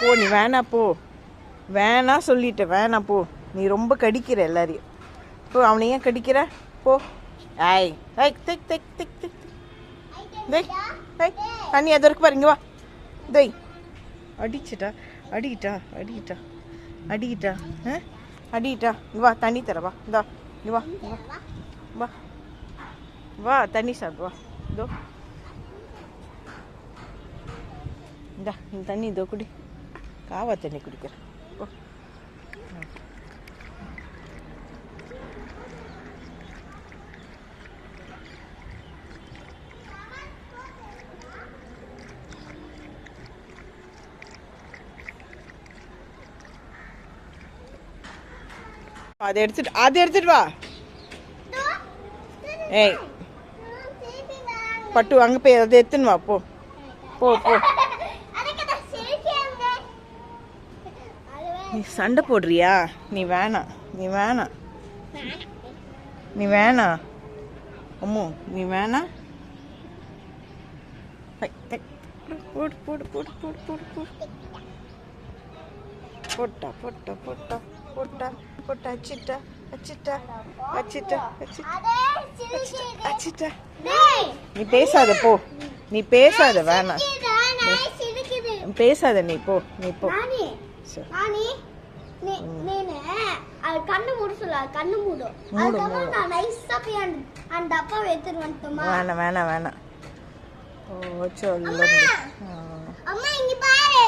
போ நீ வேணா போ வேணா சொல்லிட்ட வேணா போ நீ ரொம்ப கடிக்கிற எல்லாரையும் போ அவனை ஏன் கடிக்கிற போ ஐய் ஐ திக் திக் திக் திக் டேய் டேய் தண்ணி அது இருக்கு பாருங்க வா டேய் அடிச்சிட்டா அடிக்கிட்டா அடிக்கிட்டா அடிக்கிட்டா அடிக்கிட்டா வா தண்ணி தர வா இந்தா இங்க வா வா வா தண்ணி சாப்பிடு வா இதோ இந்தா இந்த தண்ணி இதோ குடி காவா தண்ணி குடிக்கிறேன் ஓ அதை எடுத்துட்டு வா ஏய் பட்டு அங்கே போய் அதை எடுத்துன்னு வா போ போ போ நீ சண்டை போடுறியா நீ வேணாம் நீ வேணாம் நீ வேணாம் அம்மோ நீ வேணாம் போடு போடு போடு போடு போடு போடு போட்டா போட்டா போட்டா போட்டா போட்டா அச்சிட்டா அச்சிட்டா அச்சிட்டா அச்சிட்டா நீ பேசாத போ நீ பேசாத வேணாம் பேசாத நீ போ நீ போ கண்ணு மூடு சொல்ல கண்ணு மூடு மூடு மூடு நான் நைஸா போய் அந்த அப்பா எடுத்துட்டு வந்துட்டோமா வேணாம் வேணாம் வேணாம் ஓ சொல்லு அம்மா இங்க பாரு